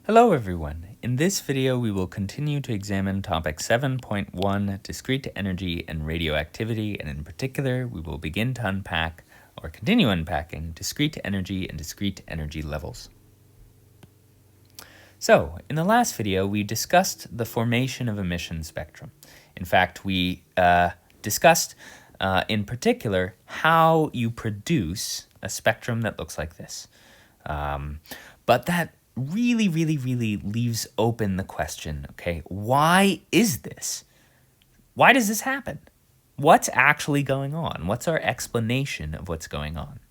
Hello everyone. In this video we will continue to examine topic 7.1, discrete energy and radioactivity, and in particular we will begin to unpack or continue unpacking discrete energy and discrete energy levels. So, in the last video we discussed the formation of emission spectrum. In fact, we discussed in particular how you produce a spectrum that looks like this. But that really leaves open the question, okay, why is this? Why does this happen? What's actually going on? What's our explanation of what's going on?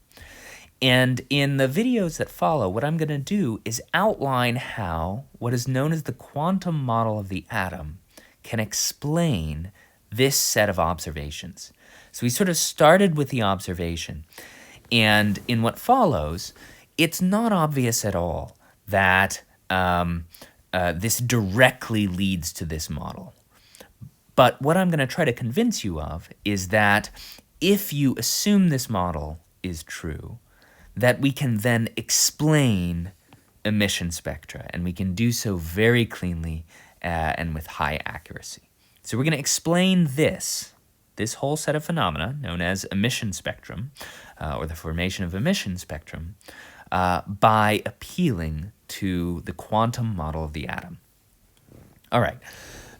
And in the videos that follow, what I'm going to do is outline how what is known as the quantum model of the atom can explain this set of observations. So we sort of started with the observation, and in what follows, it's not obvious at all that this directly leads to this model. But what I'm going to try to convince you of is that if you assume this model is true, that we can then explain emission spectra, and we can do so very cleanly and with high accuracy. So we're going to explain this whole set of phenomena known as emission spectrum, or the formation of emission spectrum, by appealing to the quantum model of the atom. All right,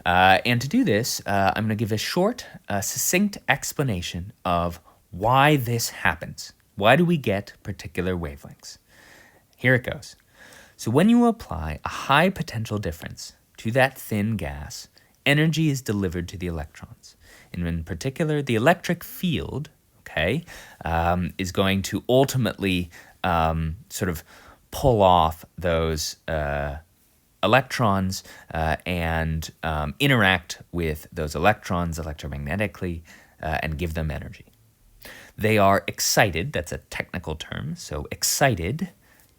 and to do this, I'm going to give a short, succinct explanation of why this happens. Why do we get particular wavelengths? Here it goes. So when you apply a high potential difference to that thin gas, energy is delivered to the electrons. And in particular, the electric field, is going to ultimately sort of pull off those electrons and interact with those electrons electromagnetically and give them energy. They are excited, that's a technical term, so excited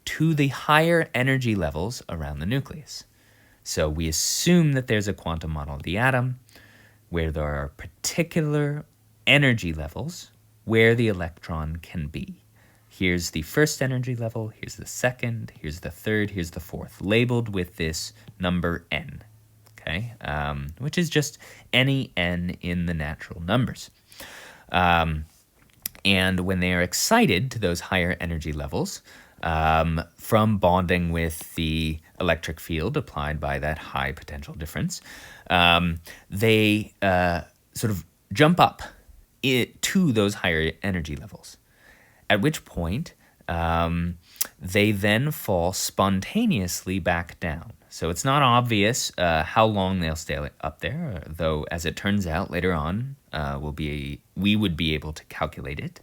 to the higher energy levels around the nucleus. So we assume that there's a quantum model of the atom where there are particular energy levels where the electron can be. Here's the first energy level, here's the second, here's the third, here's the fourth, labeled with this number n, which is just any n in the natural numbers. And when they are excited to those higher energy levels, from bonding with the electric field applied by that high potential difference, they sort of jump up to those higher energy levels. At which point, they then fall spontaneously back down. So it's not obvious how long they'll stay up there, though as it turns out later on, we would be able to calculate it.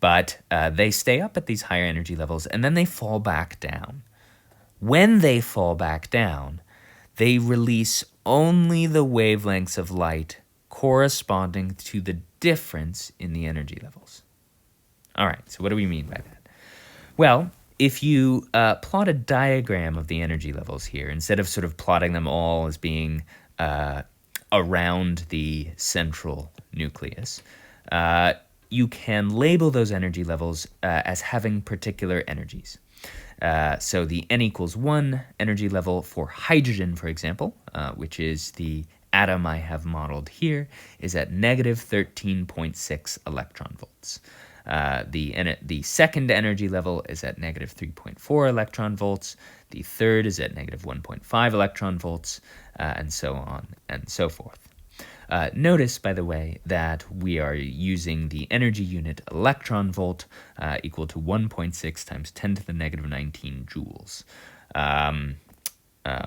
But they stay up at these higher energy levels, and then they fall back down. When they fall back down, they release only the wavelengths of light corresponding to the difference in the energy levels. All right, so what do we mean by that? Well, if you plot a diagram of the energy levels here, instead of sort of plotting them all as being around the central nucleus, you can label those energy levels as having particular energies. So the n equals 1 energy level for hydrogen, for example, which is the atom I have modeled here, is at negative 13.6 electron volts. The second energy level is at negative 3.4 electron volts. The third is at negative 1.5 electron volts, and so on and so forth. Notice, by the way, that we are using the energy unit electron volt equal to 1.6 times 10 to the negative 19 joules.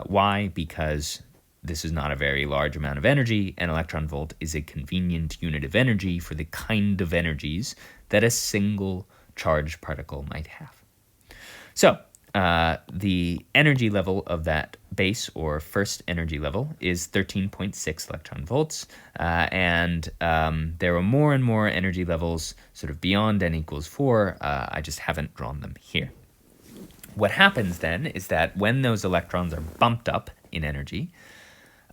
Why? Because this is not a very large amount of energy, and electron volt is a convenient unit of energy for the kind of energies that a single charged particle might have. So, the energy level of that base or first energy level is 13.6 electron volts, and there are more and more energy levels sort of beyond n equals 4. I just haven't drawn them here. What happens then is that when those electrons are bumped up in energy,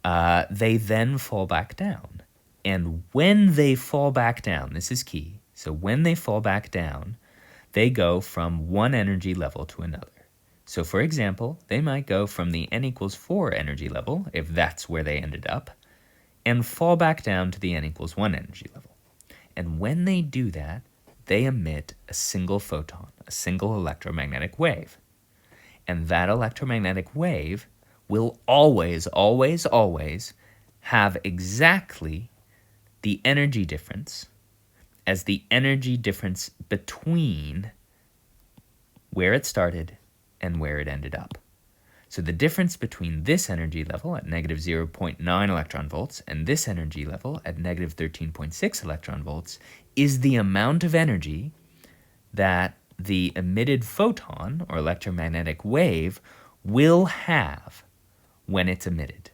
they then fall back down. And when they fall back down, this is key, so when they fall back down, they go from one energy level to another. So for example, they might go from the n equals 4 energy level, if that's where they ended up, and fall back down to the n equals 1 energy level. And when they do that, they emit a single photon, a single electromagnetic wave. And that electromagnetic wave will always, always, always have exactly the energy difference as the energy difference between where it started and where it ended up. So the difference between this energy level at negative 0.9 electron volts and this energy level at negative 13.6 electron volts is the amount of energy that the emitted photon or electromagnetic wave will have when it's emitted.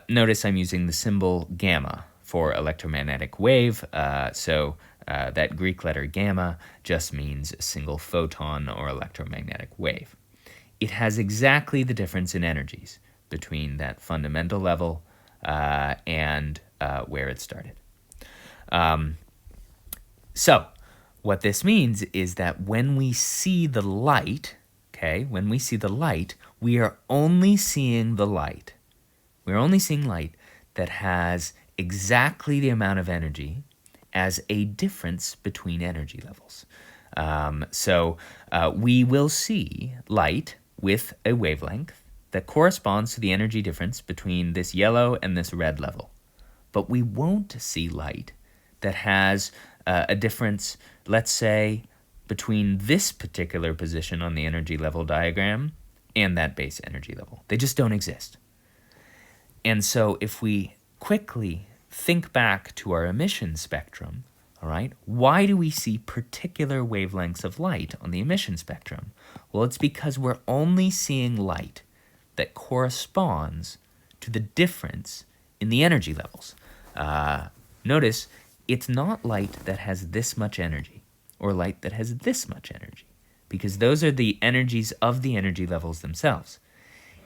Notice I'm using the symbol gamma for electromagnetic wave, so that Greek letter gamma just means a single photon or electromagnetic wave. It has exactly the difference in energies between that fundamental level and where it started. So what this means is that when we see the light, when we see the light, we are only seeing the light. We're only seeing light that has exactly the amount of energy as a difference between energy levels. So we will see light with a wavelength that corresponds to the energy difference between this yellow and this red level. But we won't see light that has a difference, let's say, between this particular position on the energy level diagram and that base energy level. They just don't exist. And so if we quickly think back to our emission spectrum, all right, why do we see particular wavelengths of light on the emission spectrum? Well, it's because we're only seeing light that corresponds to the difference in the energy levels. Notice, it's not light that has this much energy or light that has this much energy, because those are the energies of the energy levels themselves.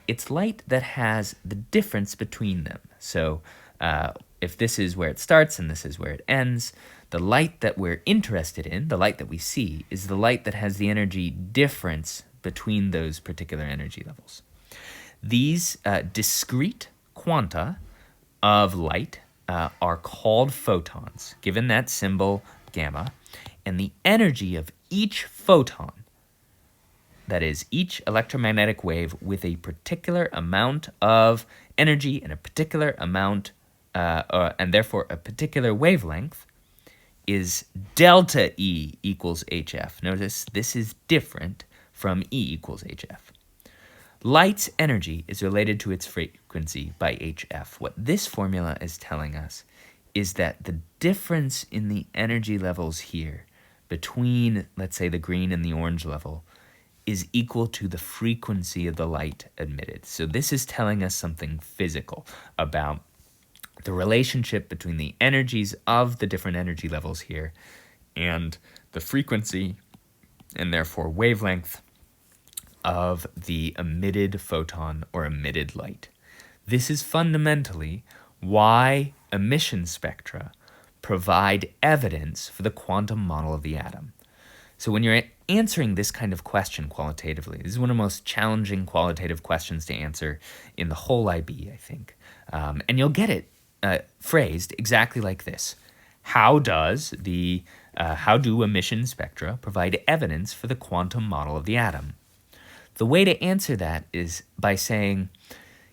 It's light that has the difference between them. So if this is where it starts and this is where it ends, the light that we're interested in, the light that we see, is the light that has the energy difference between those particular energy levels. These discrete quanta of light are called photons, given that symbol gamma, and the energy of each photon, that is, each electromagnetic wave with a particular amount of energy and a particular amount, and therefore a particular wavelength, is delta E equals HF. Notice this is different from E equals HF. Light's energy is related to its frequency by HF. What this formula is telling us is that the difference in the energy levels here between, let's say, the green and the orange level is equal to the frequency of the light emitted. So this is telling us something physical about the relationship between the energies of the different energy levels here and the frequency and therefore wavelength of the emitted photon or emitted light. This is fundamentally why emission spectra provide evidence for the quantum model of the atom. So when you're answering this kind of question qualitatively, this is one of the most challenging qualitative questions to answer in the whole IB, I think. And you'll get it phrased exactly like this. How do emission spectra provide evidence for the quantum model of the atom? The way to answer that is by saying,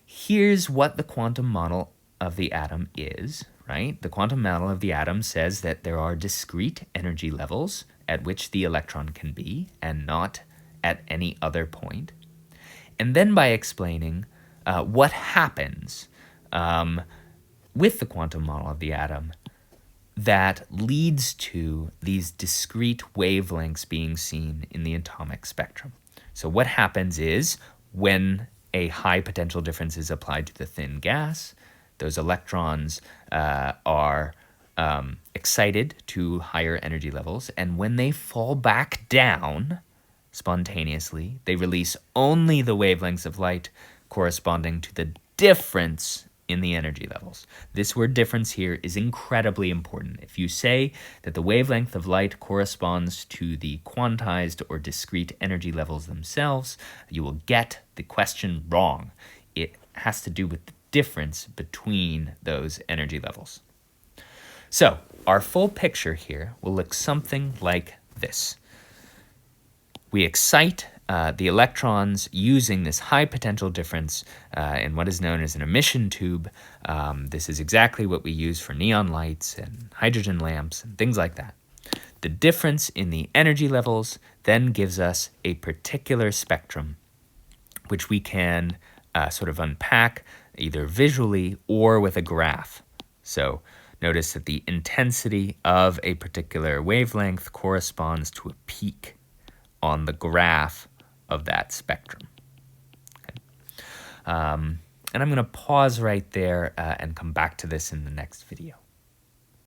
here's what the quantum model of the atom is, right? The quantum model of the atom says that there are discrete energy levels at which the electron can be and not at any other point. And then by explaining what happens with the quantum model of the atom that leads to these discrete wavelengths being seen in the atomic spectrum. So what happens is when a high potential difference is applied to the thin gas, those electrons are excited to higher energy levels, and when they fall back down spontaneously, they release only the wavelengths of light corresponding to the difference in the energy levels. This word difference here is incredibly important. If you say that the wavelength of light corresponds to the quantized or discrete energy levels themselves, you will get the question wrong. It has to do with the difference between those energy levels. So our full picture here will look something like this. We excite the electrons using this high potential difference in what is known as an emission tube. This is exactly what we use for neon lights and hydrogen lamps and things like that. The difference in the energy levels then gives us a particular spectrum, which we can sort of unpack either visually or with a graph. So notice that the intensity of a particular wavelength corresponds to a peak on the graph of that spectrum. Okay. And I'm going to pause right there and come back to this in the next video.